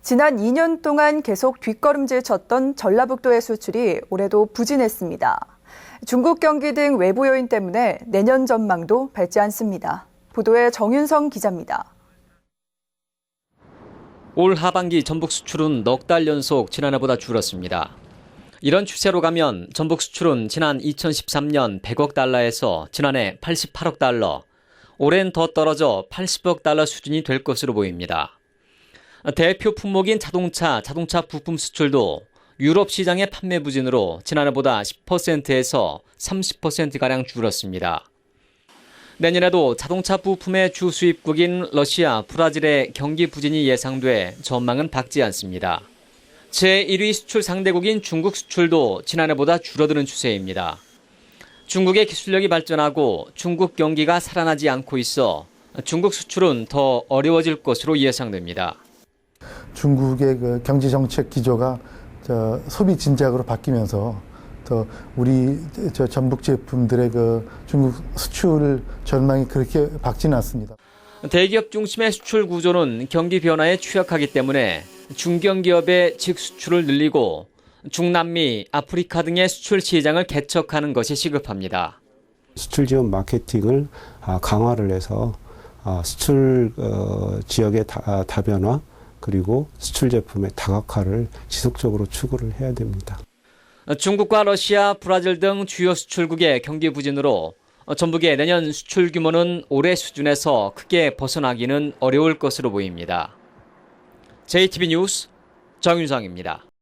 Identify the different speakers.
Speaker 1: 지난 2년 동안 계속 뒷걸음질 쳤던 전라북도의 수출이 올해도 부진했습니다. 중국 경기 등 외부 요인 때문에 내년 전망도 밝지 않습니다. 보도에 정윤성 기자입니다.
Speaker 2: 올 하반기 전북 수출은 넉 달 연속 지난해보다 줄었습니다. 이런 추세로 가면 전북 수출은 지난 2013년 100억 달러에서 지난해 88억 달러, 올해는 더 떨어져 80억 달러 수준이 될 것으로 보입니다. 대표 품목인 자동차 부품 수출도 유럽 시장의 판매 부진으로 지난해보다 10%에서 30%가량 줄었습니다. 내년에도 자동차 부품의 주 수입국인 러시아, 브라질의 경기 부진이 예상돼 전망은 밝지 않습니다. 제1위 수출 상대국인 중국 수출도 지난해보다 줄어드는 추세입니다. 중국의 기술력이 발전하고 중국 경기가 살아나지 않고 있어 중국 수출은 더 어려워질 것으로 예상됩니다.
Speaker 3: 중국의 그 경제 정책 기조가 소비 진작으로 바뀌면서 또 우리 전북 제품들의 그 중국 수출 전망이 그렇게 밝지는 않습니다.
Speaker 2: 대기업 중심의 수출 구조는 경기 변화에 취약하기 때문에 중견기업의 직수출을 늘리고 중남미, 아프리카 등의 수출 시장을 개척하는 것이 시급합니다.
Speaker 4: 수출 지원 마케팅을 강화를 해서 수출 지역의 다변화 그리고 수출 제품의 다각화를 지속적으로 추구를 해야 됩니다.
Speaker 2: 중국과 러시아, 브라질 등 주요 수출국의 경기 부진으로 전북의 내년 수출 규모는 올해 수준에서 크게 벗어나기는 어려울 것으로 보입니다. JTB 뉴스 정윤성입니다.